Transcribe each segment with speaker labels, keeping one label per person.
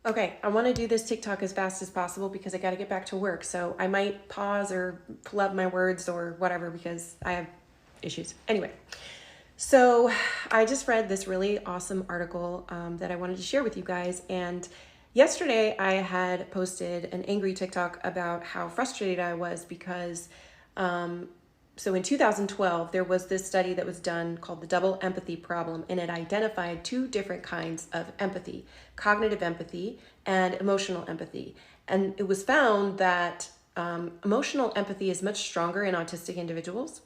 Speaker 1: Okay, I want to do this TikTok as fast as possible because I got to get back to work. So I might pause or pull up my words or whatever because I have issues. Anyway, so I just read this really awesome article that I wanted to share with you guys. And yesterday I had posted an angry TikTok about how frustrated I was because so in 2012, there was this study that was done called the double empathy problem, and it identified two different kinds of empathy: cognitive empathy and emotional empathy. And it was found that emotional empathy is much stronger in autistic individuals,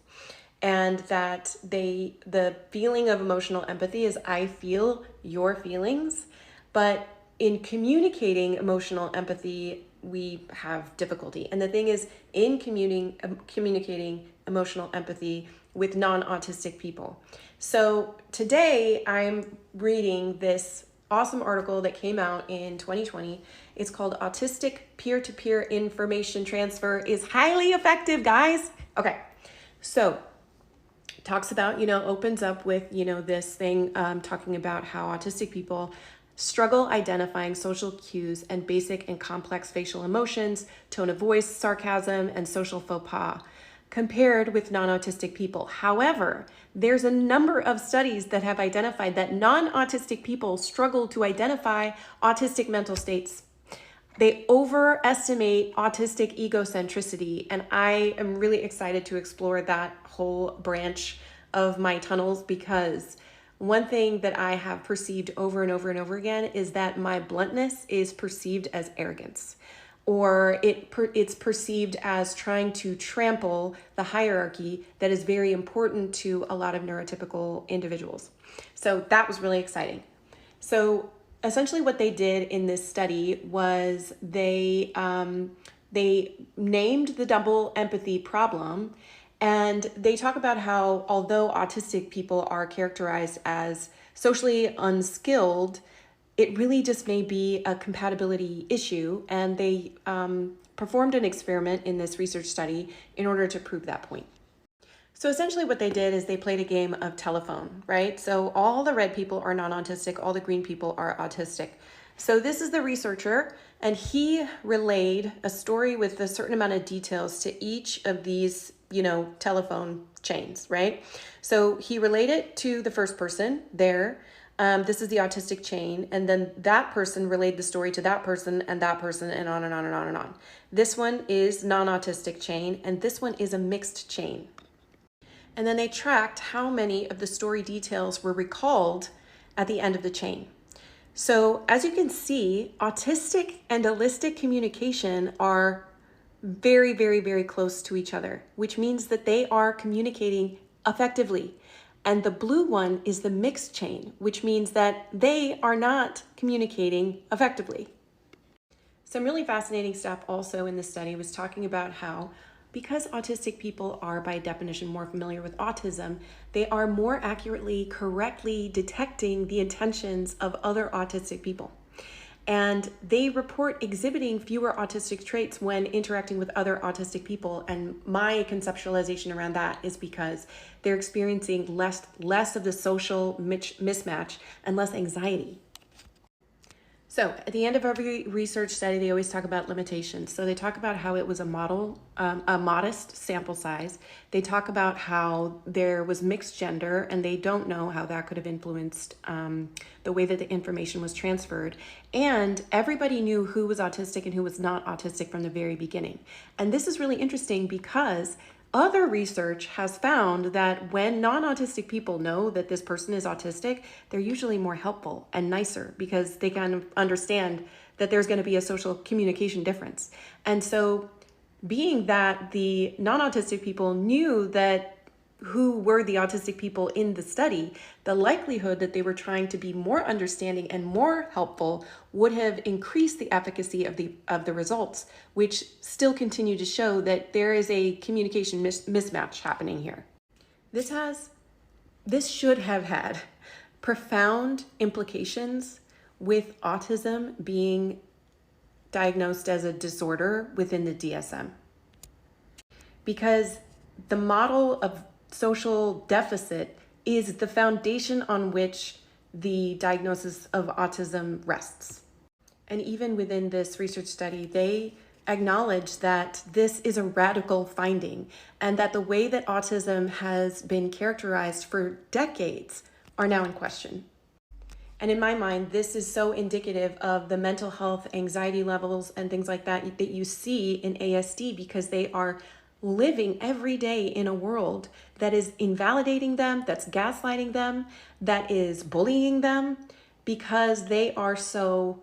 Speaker 1: and that the feeling of emotional empathy is I feel your feelings, but in communicating emotional empathy, we have difficulty. And the thing is, in communicating emotional empathy with non-autistic people. So today I'm reading this awesome article that came out in 2020. It's called Autistic Peer-to-Peer Information Transfer is Highly Effective, guys. Okay, so talks about, opens up with, this thing talking about how autistic people struggle identifying social cues and basic and complex facial emotions, tone of voice, sarcasm, and social faux pas compared with non-autistic people. However, there's a number of studies that have identified that non-autistic people struggle to identify autistic mental states. They overestimate autistic egocentricity, and I am really excited to explore that whole branch of my tunnels, because one thing that I have perceived over and over and over again is that my bluntness is perceived as arrogance, or it's perceived as trying to trample the hierarchy that is very important to a lot of neurotypical individuals. So that was really exciting. So essentially what they did in this study was they named the double empathy problem, and they talk about how although autistic people are characterized as socially unskilled, it really just may be a compatibility issue, and they performed an experiment in this research study in order to prove that point. So essentially what they did is they played a game of telephone, right? So all the red people are non-autistic, all the green people are autistic. So this is the researcher, and he relayed a story with a certain amount of details to each of these, telephone chains, right? So he relayed it to the first person there. This is the autistic chain, and then that person relayed the story to that person, and on and on and on and on. This one is non-autistic chain, and this one is a mixed chain. And then they tracked how many of the story details were recalled at the end of the chain. So as you can see, autistic and allistic communication are very, very, very close to each other, which means that they are communicating effectively. And the blue one is the mixed chain, which means that they are not communicating effectively. Some really fascinating stuff also in this study was talking about how, because autistic people are by definition more familiar with autism, they are more accurately, correctly detecting the intentions of other autistic people. And they report exhibiting fewer autistic traits when interacting with other autistic people. And my conceptualization around that is because they're experiencing less of the social mismatch and less anxiety. So at the end of every research study, they always talk about limitations. So they talk about how it was a modest sample size. They talk about how there was mixed gender, and they don't know how that could have influenced the way that the information was transferred. And everybody knew who was autistic and who was not autistic from the very beginning. And this is really interesting because other research has found that when non-autistic people know that this person is autistic, they're usually more helpful and nicer because they kind of understand that there's going to be a social communication difference. And so being that the non-autistic people knew that who were the autistic people in the study, the likelihood that they were trying to be more understanding and more helpful would have increased the efficacy of the results, which still continue to show that there is a communication mismatch happening here. This should have had profound implications with autism being diagnosed as a disorder within the DSM, because the model of social deficit is the foundation on which the diagnosis of autism rests. And even within this research study, they acknowledge that this is a radical finding and that the way that autism has been characterized for decades are now in question. And in my mind, this is so indicative of the mental health, anxiety levels, and things like that that you see in ASD, because they are living every day in a world that is invalidating them, that's gaslighting them, that is bullying them, because they are so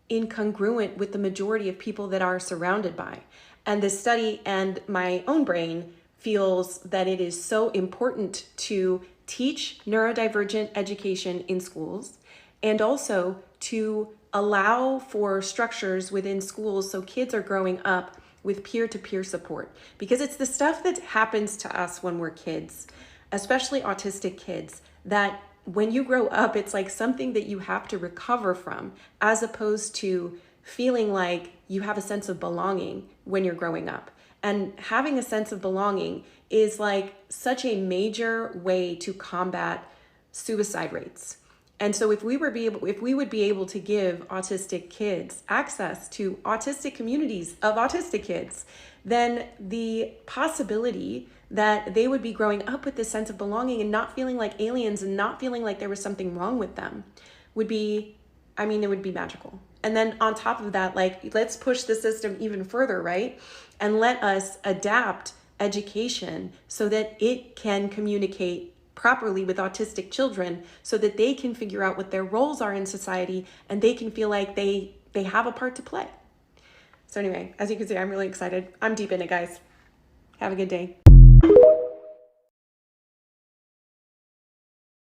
Speaker 1: incongruent with the majority of people that are surrounded by. And this study and my own brain feels that it is so important to teach neurodivergent education in schools, and also to allow for structures within schools so kids are growing up with peer-to-peer support. Because it's the stuff that happens to us when we're kids, especially autistic kids, that when you grow up, it's like something that you have to recover from, as opposed to feeling like you have a sense of belonging when you're growing up. And having a sense of belonging is like such a major way to combat suicide rates. And so if we would be able to give autistic kids access to autistic communities of autistic kids, then the possibility that they would be growing up with this sense of belonging and not feeling like aliens and not feeling like there was something wrong with them would be, it would be magical. And then on top of that, like, let's push the system even further, right? And let us adapt education so that it can communicate properly with autistic children, so that they can figure out what their roles are in society and they can feel like they have a part to play. So anyway, as you can see, I'm really excited. I'm deep in it, guys. Have a good day.